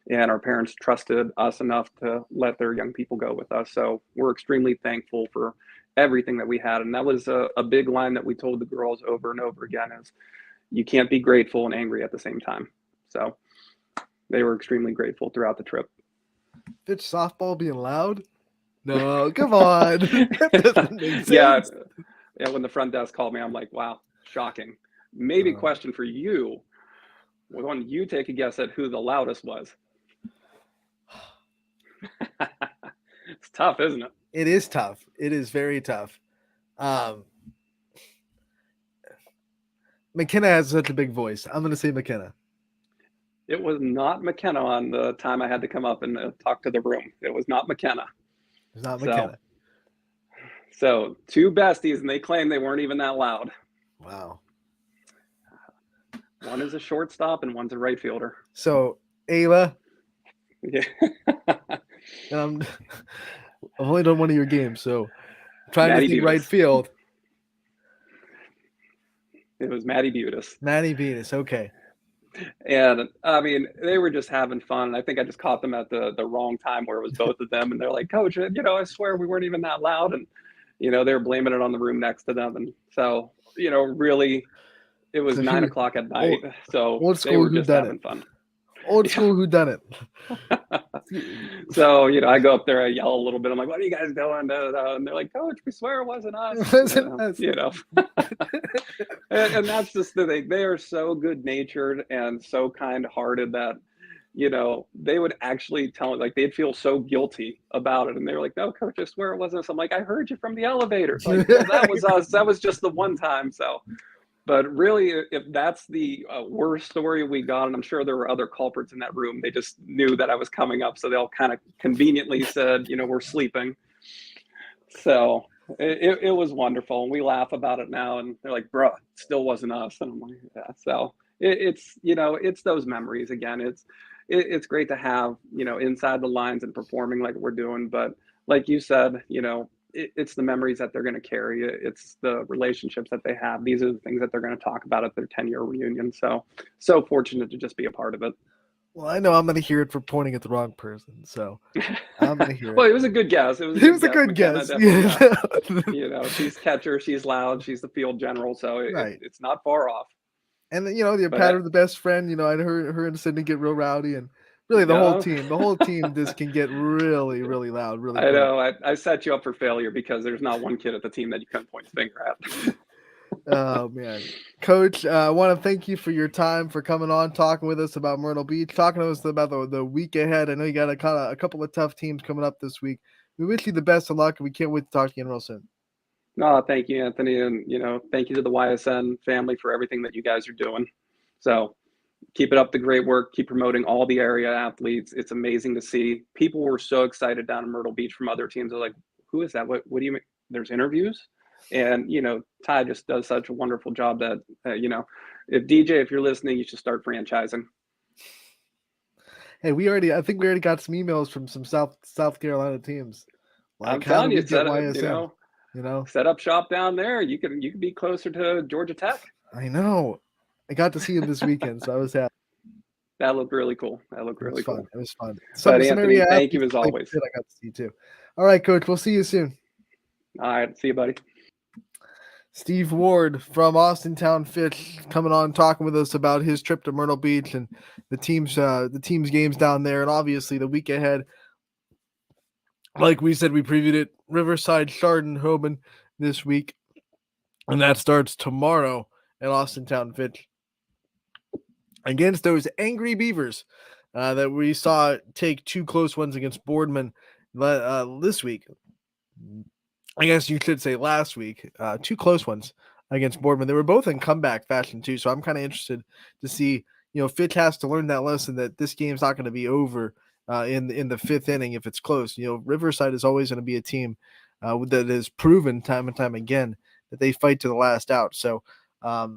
and our parents trusted us enough to let their young people go with us. So we're extremely thankful for everything that we had. And that was a big line that we told the girls over and over again is, you can't be grateful and angry at the same time. So they were extremely grateful throughout the trip. Fitch softball being loud? No, come on. That doesn't make sense. Yeah, when the front desk called me, I'm like, wow, shocking. Maybe a question for you. Why don't you take a guess at who the loudest was? It's tough, isn't it? It is tough. It is very tough. McKenna has such a big voice. I'm going to say McKenna. It was not McKenna on the time I had to come up and talk to the room. It was not McKenna. It's not McKenna. So two besties, and they claim they weren't even that loud. Wow. One is a shortstop and one's a right fielder. So, Ayla. Yeah. I've only done one of your games, so I'm trying Maddie to think Butis. right field. It was Maddie Butis. Maddie Butis, okay. And I mean, they were just having fun. I think I just caught them at the wrong time where it was both of them. And they're like, Coach, I swear we weren't even that loud. And, they were blaming it on the room next to them. And so, really, it was 9 o'clock at night. So they were just having fun. Old school who done it. So, I go up there, I yell a little bit. I'm like, what are you guys doing? And they're like, Coach, we swear it wasn't us. And that's just the thing. They are so good natured and so kind hearted that, they would actually tell it, like they'd feel so guilty about it. And they were like, no, Coach, I swear it wasn't us. I'm like, I heard you from the elevator. Like, well, that was us. That was just the one time. So, but really, if that's the worst story we got, and I'm sure there were other culprits in that room, they just knew that I was coming up. So they all kind of conveniently said, we're sleeping. So it was wonderful. And we laugh about it now. And they're like, bro, it still wasn't us. And I'm like, yeah. So it's those memories again. It's great to have, inside the lines and performing like we're doing. But like you said, it's the memories that they're going to carry. It's the relationships that they have. These are the things that they're going to talk about at their 10-year reunion. So fortunate to just be a part of it. Well, I know I'm going to hear it for pointing at the wrong person. So I'm going to hear it. Well, it was a good guess. It was a good guess. Yeah. She's catcher. She's loud. She's the field general. So it's not far off. And the pattern, the best friend, I heard her and Sydney get real rowdy, and really the whole team just can get really, really loud. Really, I know. I set you up for failure because there's not one kid at the team that you couldn't point the finger at. Oh man, Coach, I want to thank you for your time, for coming on, talking with us about Myrtle Beach, talking to us about the week ahead. I know you got a couple of tough teams coming up this week. We wish you the best of luck, and we can't wait to talk to you real soon. No, thank you, Anthony. And, thank you to the YSN family for everything that you guys are doing. So keep it up, the great work. Keep promoting all the area athletes. It's amazing to see. People were so excited down in Myrtle Beach from other teams. They're like, who is that? What do you mean? There's interviews? And, Ty just does such a wonderful job that, if DJ, if you're listening, you should start franchising. Hey, I think we already got some emails from some South Carolina teams. Like, I'm telling you, set up shop down there. You can be closer to Georgia Tech. I know. I got to see him this weekend, so I was happy. That looked really cool. It was fun. But Anthony, thank you as always. I got to see too. All right, Coach. We'll see you soon. All right. See you, buddy. Steve Ward from Austintown Fitch coming on, talking with us about his trip to Myrtle Beach and the team's games down there, and obviously the week ahead. Like we said, we previewed it. Riverside, Chardon, Hoban this week, and that starts tomorrow at Austintown Fitch against those angry Beavers that we saw take two close ones against Boardman this week. I guess you should say last week, two close ones against Boardman. They were both in comeback fashion too, so I'm kind of interested to see. Fitch has to learn that lesson that this game's not going to be over in the fifth inning if it's close. Riverside is always going to be a team that has proven time and time again that they fight to the last out. So I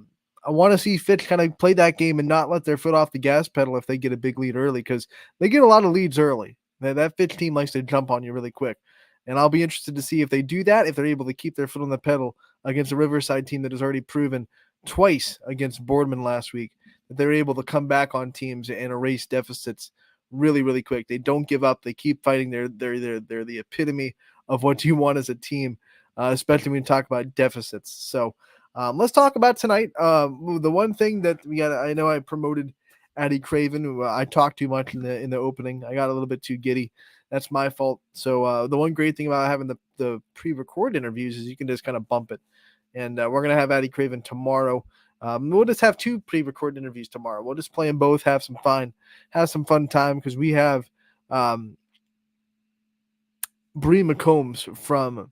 want to see Fitch kind of play that game and not let their foot off the gas pedal if they get a big lead early, because they get a lot of leads early. That Fitch team likes to jump on you really quick. And I'll be interested to see if they do that, if they're able to keep their foot on the pedal against a Riverside team that has already proven twice against Boardman last week that they're able to come back on teams and erase deficits really, really quick. They don't give up. They keep fighting. They're the epitome of what you want as a team, especially when you talk about deficits. So let's talk about tonight. The one thing that we got, I know I promoted Addie Craven, who I talked too much in the opening. I got a little bit too giddy. That's my fault. So the one great thing about having the pre-record interviews is you can just kind of bump it. And we're going to have Addie Craven tomorrow. We'll just have 2 pre-recorded interviews tomorrow. We'll just play them both, have some fun time, because we have Bree McCombs from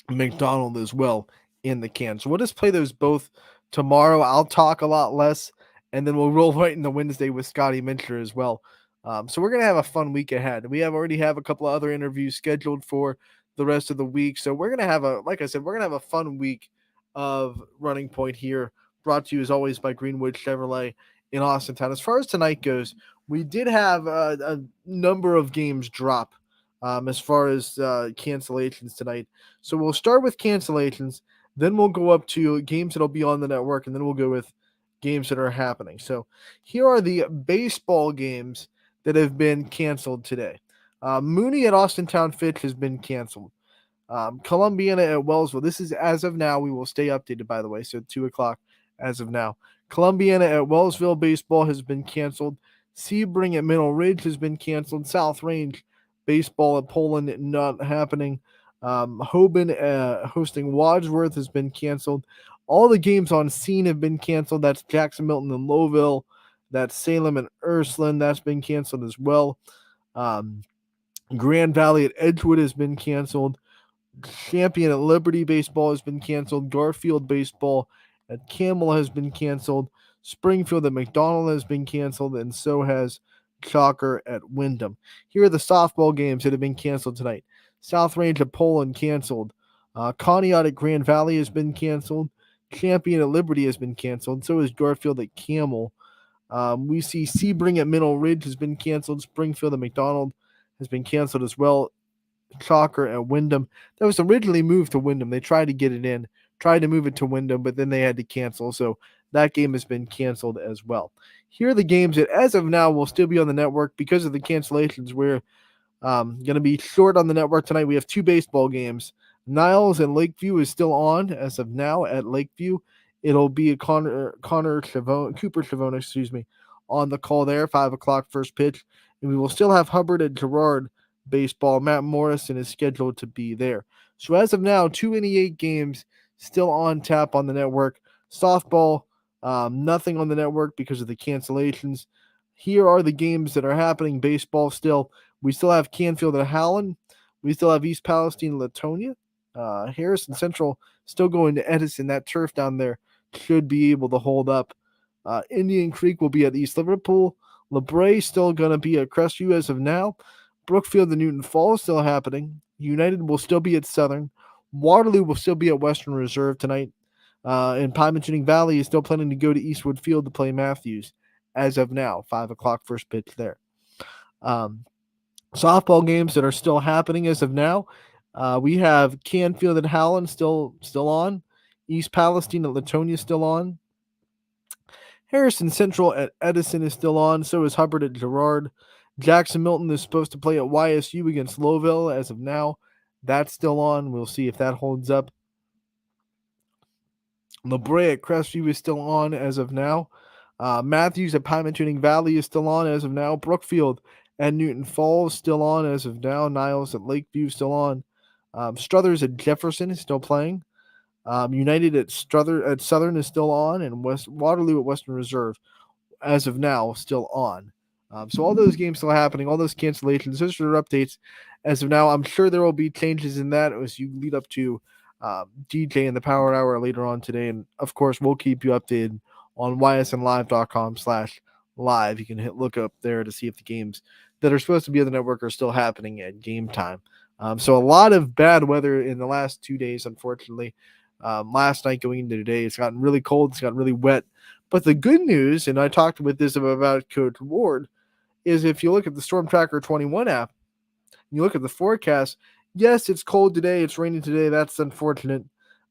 McDonald as well in the can. So we'll just play those both tomorrow. I'll talk a lot less, and then we'll roll right into Wednesday with Scotty Mincher as well. So we're going to have a fun week ahead. We already have a couple of other interviews scheduled for the rest of the week. So we're going to have like I said, we're going to have a fun week of Running Point here, brought to you as always by Greenwood Chevrolet in Austintown. As far as tonight goes, we did have a number of games drop as far as cancellations tonight. So we'll start with cancellations, then we'll go up to games that'll be on the network, and then we'll go with games that are happening. So here are the baseball games that have been canceled today. Mooney at Austintown Fitch has been canceled. Columbiana at Wellsville. This is as of now. We will stay updated, by the way. So 2 o'clock as of now. Columbiana at Wellsville baseball has been canceled. Sebring at Middle Ridge has been canceled. South Range baseball at Poland not happening. Hoban hosting Wadsworth has been canceled. All the games on scene have been canceled. That's Jackson, Milton, and Lowville. That's Salem and Ursuline. That's been canceled as well. Grand Valley at Edgewood has been canceled. Champion at Liberty baseball has been canceled. Garfield baseball at Campbell has been canceled. Springfield at McDonald has been canceled, and so has Chalker at Wyndham. Here are the softball games that have been canceled tonight. South Range at Poland canceled. Conneaut at Grand Valley has been canceled. Champion at Liberty has been canceled. So is Garfield at Camel. We see Sebring at Middle Ridge has been canceled. Springfield at McDonald has been canceled as well. Chalker at Wyndham. That was originally moved to Wyndham. They tried to get it in, tried to move it to Wyndham, but then they had to cancel. So that game has been canceled as well. Here are the games that, as of now, will still be on the network because of the cancellations. We're going to be short on the network tonight. We have 2 baseball games. Niles and Lakeview is still on as of now at Lakeview. It'll be a Cooper Chavona, on the call there, 5 o'clock first pitch. And we will still have Hubbard and Girard baseball. Matt Morrison is scheduled to be there. So as of now, 28 games still on tap on the network. Softball, nothing on the network because of the cancellations. Here are the games that are happening. Baseball still. We still have Canfield at Howland. We still have East Palestine, Latonia. Harrison Central still going to Edison. That turf down there should be able to hold up. Indian Creek will be at East Liverpool. LeBray still going to be at Crestview as of now. Brookfield and Newton Falls still happening. United will still be at Southern. Waterloo will still be at Western Reserve tonight. And Pymantuning Valley is still planning to go to Eastwood Field to play Matthews as of now. 5 o'clock first pitch there. Softball games that are still happening as of now. We have Canfield and Howland still on. East Palestine at Latonia still on. Harrison Central at Edison is still on. So is Hubbard at Girard. Jackson Milton is supposed to play at YSU against Lowville as of now. That's still on. We'll see if that holds up. LeBray at Crestview is still on as of now. Matthews at Pymantuning Valley is still on as of now. Brookfield at Newton Falls still on as of now. Niles at Lakeview still on. Struthers at Jefferson is still playing. United at Southern is still on, and Waterloo at Western Reserve as of now still on. So all those games still happening, all those cancellations. Those are updates as of now. I'm sure there will be changes in that as you lead up to DJ and the Power Hour later on today. And of course, we'll keep you updated on ysnlive.com/live. You can look up there to see if the games that are supposed to be on the network are still happening at game time. So a lot of bad weather in the last 2 days, unfortunately. Last night going into today, it's gotten really cold. It's gotten really wet. But the good news, and I talked with this about Coach Ward, is if you look at the Storm Tracker 21 app, and you look at the forecast, yes, it's cold today. It's raining today. That's unfortunate.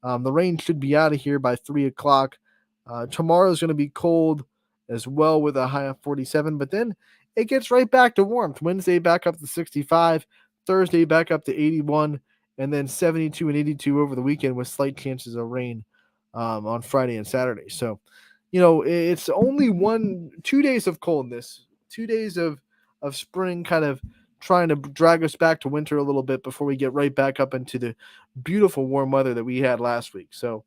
The rain should be out of here by 3 o'clock. Tomorrow is going to be cold as well with a high of 47, but then it gets right back to warmth. Wednesday back up to 65, Thursday back up to 81, and then 72 and 82 over the weekend with slight chances of rain on Friday and Saturday. So, it's only 2 days of coldness, 2 days of spring kind of trying to drag us back to winter a little bit before we get right back up into the beautiful warm weather that we had last week. So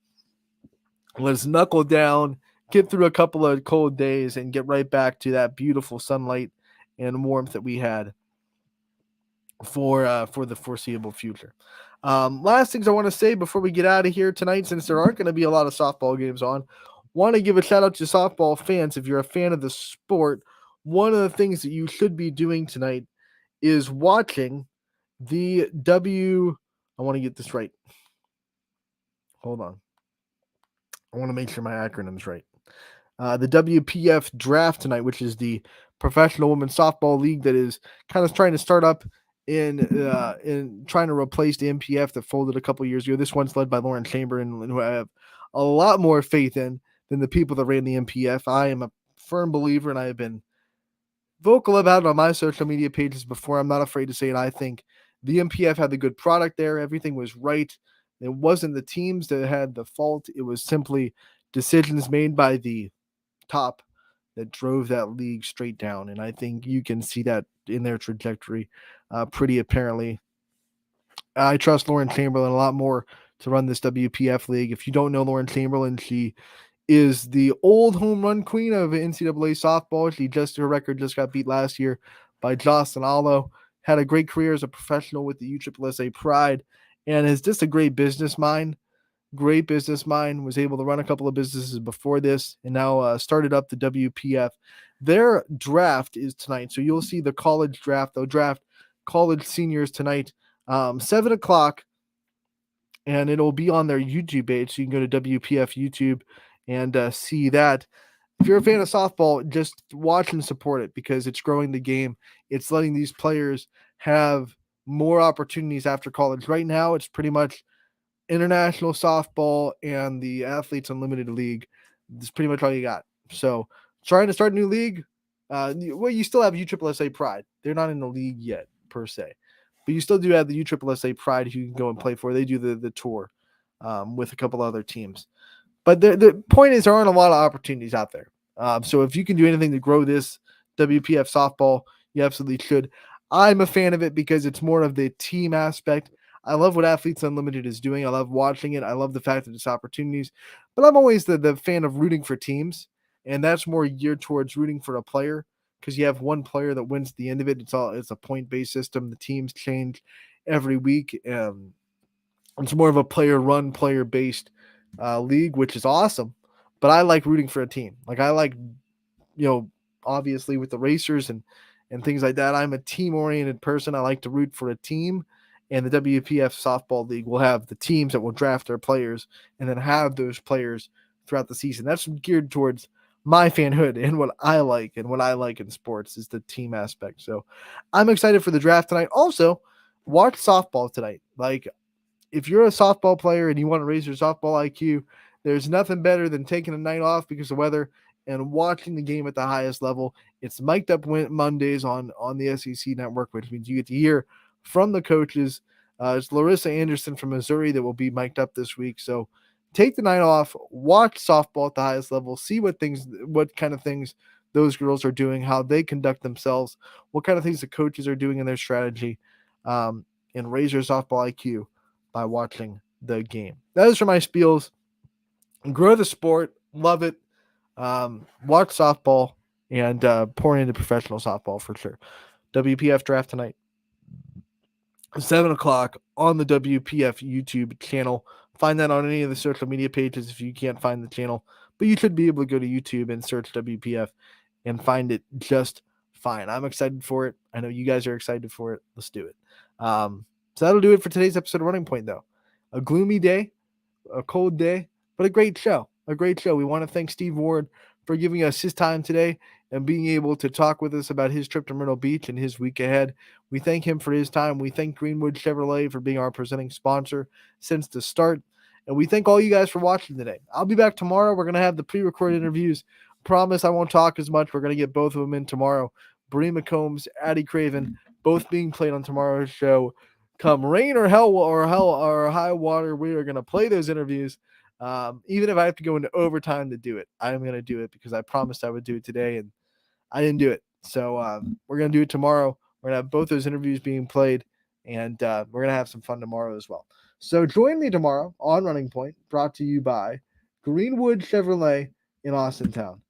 let's knuckle down, get through a couple of cold days, and get right back to that beautiful sunlight and warmth that we had for the foreseeable future. Last things I want to say before we get out of here tonight, since there aren't going to be a lot of softball games on, want to give a shout out to softball fans. If you're a fan of the sport, one of the things that you should be doing tonight is watching the I want to get this right. Hold on. I want to make sure my acronym's right. The WPF draft tonight, which is the Professional Women's Softball League that is kind of trying to start up in trying to replace the MPF that folded a couple years ago. This one's led by Lauren Chamberlain, who I have a lot more faith in than the people that ran the MPF. I am a firm believer, and I have been vocal about it on my social media pages before. I'm not afraid to say it. I think the MPF had the good product there. Everything was right. It wasn't the teams that had the fault. It was simply decisions made by the top that drove that league straight down. And I think you can see that in their trajectory pretty apparently. I trust Lauren Chamberlain a lot more to run this WPF league. If you don't know Lauren Chamberlain, she is the old home run queen of NCAA softball. Her record just got beat last year by Jocelyn Allo. Had a great career as a professional with the USSSA Pride, and is just a great business mind. Was able to run a couple of businesses before this, and now started up the WPF. Their draft is tonight, so you'll see the college draft. They'll draft college seniors tonight, 7 o'clock, and it'll be on their YouTube page, so you can go to WPF YouTube and see that. If you're a fan of softball, just watch and support it because it's growing the game. It's letting these players have more opportunities after college. Right now, it's pretty much international softball and the Athletes Unlimited League. That's pretty much all you got. So trying to start a new league. You still have USSSA Pride. They're not in the league yet, per se. But you still do have the USSSA Pride who you can go and play for. They do the tour with a couple other teams. But the point is there aren't a lot of opportunities out there. So if you can do anything to grow this WPF softball, you absolutely should. I'm a fan of it because it's more of the team aspect. I love what Athletes Unlimited is doing. I love watching it. I love the fact that it's opportunities. But I'm always the fan of rooting for teams, and that's more geared towards rooting for a player because you have one player that wins at the end of it. It's a point-based system. The teams change every week. It's more of a player-run, player-based league, which is awesome. But I like rooting for a team. Like I like, obviously with the racers and things like that, I'm a team-oriented person. I like to root for a team. And the WPF Softball League will have the teams that will draft their players and then have those players throughout the season. That's geared towards my fanhood and what I like in sports is the team aspect. So I'm excited for the draft tonight. Also, watch softball tonight. Like if you're a softball player and you want to raise your softball IQ, there's nothing better than taking a night off because of weather and watching the game at the highest level. It's mic'd up Mondays on the SEC network, which means you get to hear from the coaches. It's Larissa Anderson from Missouri that will be mic'd up this week. So take the night off, watch softball at the highest level, see what kind of things those girls are doing, how they conduct themselves, what kind of things the coaches are doing in their strategy, and raise your softball IQ by watching the game. That is for my spiels. Grow the sport, love it. Watch softball and pour into professional softball for sure. WPF draft tonight, 7 o'clock on the WPF YouTube channel. Find that on any of the social media pages if you can't find the channel. But you should be able to go to YouTube and search WPF and find it just fine. I'm excited for it. I know you guys are excited for it. Let's do it. So that'll do it for today's episode of Running Point, though. A gloomy day, a cold day, but a great show. A great show. We want to thank Steve Ward for giving us his time today and being able to talk with us about his trip to Myrtle Beach and his week ahead. We thank him for his time. We thank Greenwood Chevrolet for being our presenting sponsor since the start. And we thank all you guys for watching today. I'll be back tomorrow. We're going to have the pre-recorded interviews. Promise I won't talk as much. We're going to get both of them in tomorrow. Bree McCombs, Addie Craven, both being played on tomorrow's show. Come rain or high water, we are going to play those interviews. Even if I have to go into overtime to do it, I'm going to do it because I promised I would do it today, and I didn't do it. So we're going to do it tomorrow. We're going to have both those interviews being played, and we're going to have some fun tomorrow as well. So join me tomorrow on Running Point, brought to you by Greenwood Chevrolet in Austintown.